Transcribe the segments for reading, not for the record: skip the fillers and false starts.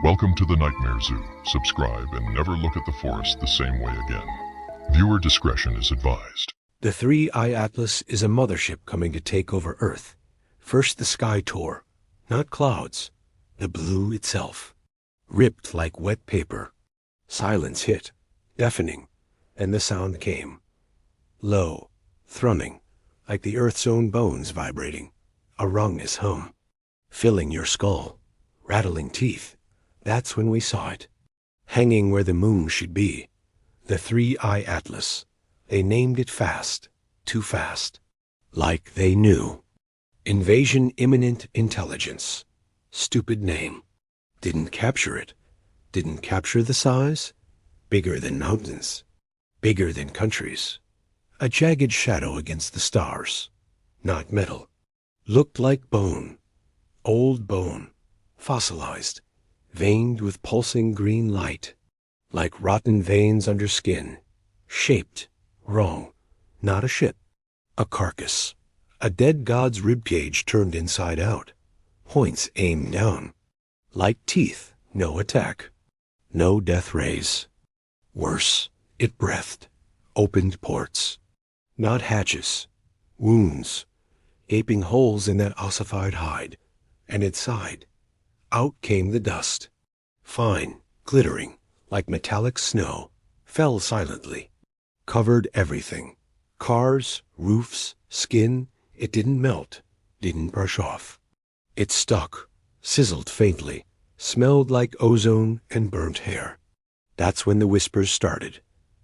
Welcome to the Nightmare Zoo. Subscribe and never look at the forest the same way again. Viewer discretion is advised. The 3-Eye Atlas is a mothership coming to take over Earth. First the sky tore, not clouds, the blue itself. Ripped like wet paper. Silence hit, deafening, and the sound came. Low, thrumming, like the Earth's own bones vibrating. A rungless hum, filling your skull, rattling teeth. That's when we saw it. Hanging where the moon should be. The 3-Eye Atlas. They named it fast, too fast. Like they knew. Invasion Imminent Intelligence. Stupid name. Didn't capture it. Didn't capture the size. Bigger than mountains. Bigger than countries. A jagged shadow against the stars. Not metal. Looked like bone. Old bone. Fossilized. Veined with pulsing green light. Like rotten veins under skin. Shaped. Wrong. Not a ship. A carcass. A dead god's ribcage turned inside out. Points aimed down. Like teeth. No attack. No death rays. Worse. It breathed. Opened ports. Not hatches. Wounds. Gaping holes in that ossified hide. And it sighed. Out came the dust. Fine, glittering, like metallic snow, fell silently. Covered everything. Cars, roofs, skin. It didn't melt, didn't brush off. It stuck, sizzled faintly, smelled like ozone and burnt hair. That's when the whispers started.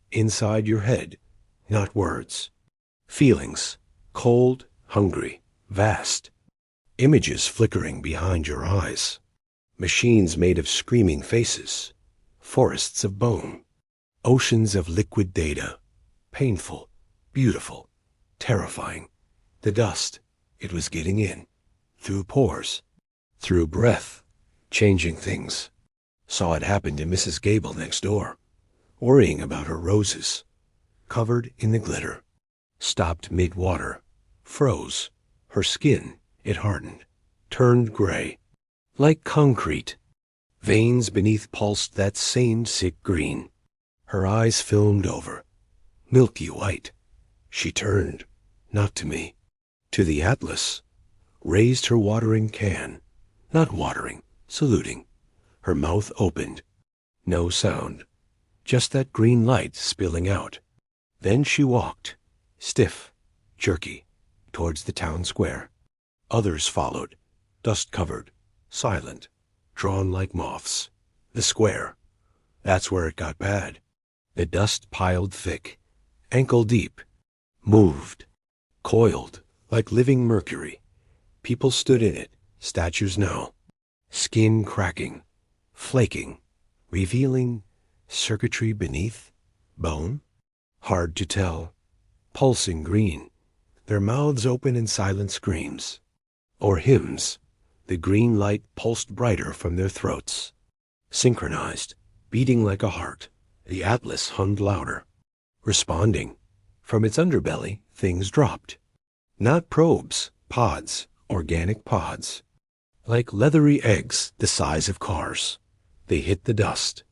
Inside your head, not words. Feelings, cold, hungry, vast. Images flickering behind your eyes. Machines made of screaming faces. Forests of bone. Oceans of liquid data. Painful, beautiful, terrifying. The dust, it was getting in. Through pores. Through breath. Changing things. Saw it happen to Mrs. Gable next door. Worrying about her roses. Covered in the glitter. Stopped mid-water. Froze. Her skin, it hardened. Turned gray. Like concrete. Veins beneath pulsed that same sick green. Her eyes filmed over. Milky white. She turned, not to me, to the Atlas. Raised her watering can. Not watering, saluting. Her mouth opened. No sound. Just that green light spilling out. Then she walked, stiff, jerky, towards the town square. Others followed, dust-covered, silent, drawn like moths. The square. That's where it got bad. The dust piled thick, ankle-deep, moved, coiled, like living mercury. People stood in it, statues now. Skin cracking, flaking, revealing circuitry beneath. Bone? Hard to tell. Pulsing green. Their mouths open in silent screams. Or hymns. The green light pulsed brighter from their throats. Synchronized, beating like a heart. The Atlas hummed louder. Responding. From its underbelly, things dropped. Not probes, pods, organic pods. Like leathery eggs the size of cars. They hit the dust.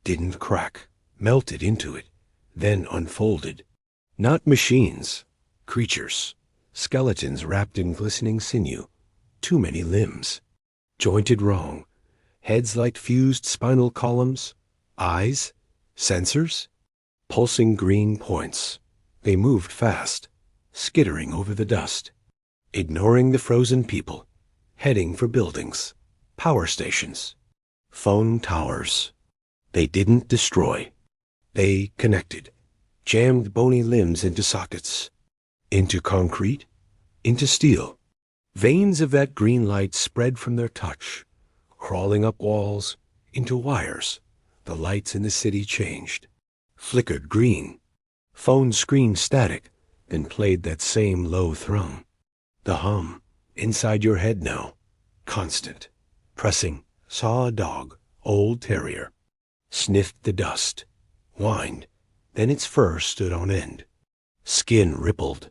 Didn't crack, melted into it, then unfolded. Not machines, creatures. Skeletons wrapped in glistening sinew. Too many limbs. Jointed wrong. Heads like fused spinal columns. Eyes. Sensors. Pulsing green points. They moved fast, skittering over the dust. Ignoring the frozen people. Heading for buildings. Power stations. Phone towers. They didn't destroy. They connected. Jammed bony limbs into sockets. Into concrete. Into steel. Veins of that green light spread from their touch, crawling up walls, into wires. The lights in the city changed. Flickered green. Phone screen static, then played that same low thrum. The hum, inside your head now. Constant. Pressing, saw a dog, old terrier. Sniffed the dust. Whined. Then its fur stood on end. Skin rippled.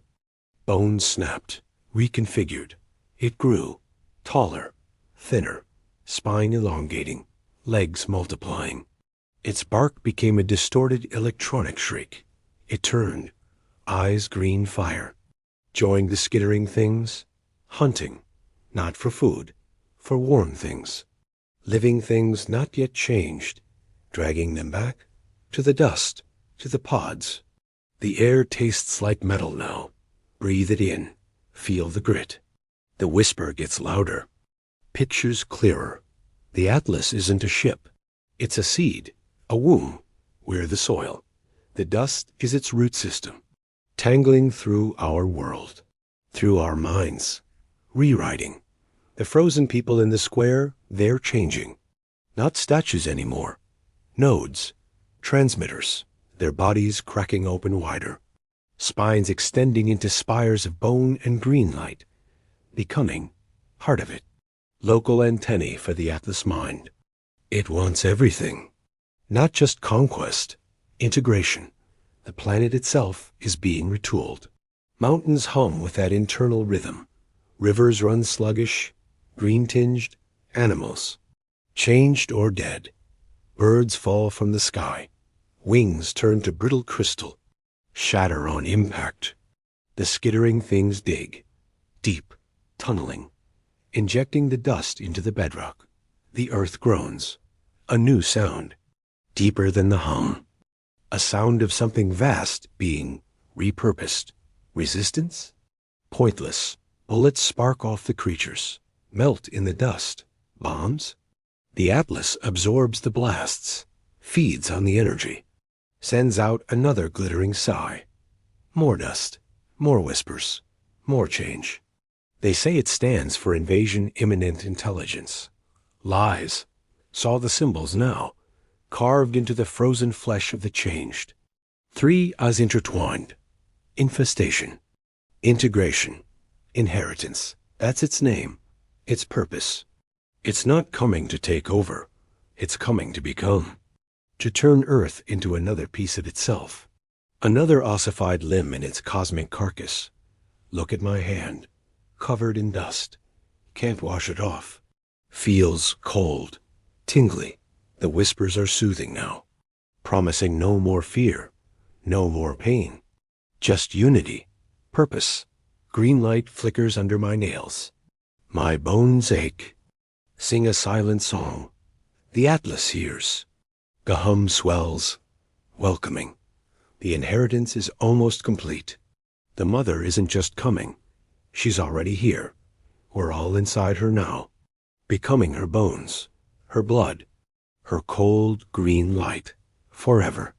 Bones snapped, reconfigured. It grew, taller, thinner, spine elongating, legs multiplying. Its bark became a distorted electronic shriek. It turned, eyes green fire, joined the skittering things, hunting, not for food, for warm things, living things not yet changed, dragging them back to the dust, to the pods. The air tastes like metal now. Breathe it in. Feel the grit. The whisper gets louder. Pictures clearer. The atlas isn't a ship. It's a seed, a womb. We're the soil. The dust is its root system, tangling through our world, through our minds, rewriting. The frozen people in the square, they're changing. Not statues anymore. Nodes, transmitters, their bodies cracking open wider, spines extending into spires of bone and green light, becoming part of it. Local antennae for the Atlas mind. It wants everything. Not just conquest, integration. The planet itself is being retooled. Mountains hum with that internal rhythm. Rivers run sluggish, green-tinged, animals, changed or dead. Birds fall from the sky. Wings turn to brittle crystal, shatter on impact. The skittering things dig, deep, tunneling, injecting the dust into the bedrock. The earth groans. A new sound, deeper than the hum. A sound of something vast being repurposed. Resistance? Pointless. Bullets spark off the creatures, melt in the dust. Bombs? The Atlas absorbs the blasts, feeds on the energy, sends out another glittering sigh. More dust, more whispers, more change. They say it stands for invasion imminent intelligence. Lies. Saw the symbols now, carved into the frozen flesh of the changed. Three as intertwined. Infestation, integration, inheritance. That's its name, its purpose. It's not coming to take over. It's coming to become. To turn Earth into another piece of itself. Another ossified limb in its cosmic carcass. Look at my hand, covered in dust. Can't wash it off. Feels cold, tingly. The whispers are soothing now, promising no more fear, no more pain. Just unity, purpose. Green light flickers under my nails. My bones ache. Sing a silent song. The Atlas hears. The hum swells, welcoming. The inheritance is almost complete. The mother isn't just coming. She's already here. We're all inside her now, becoming her bones, her blood, her cold green light, forever.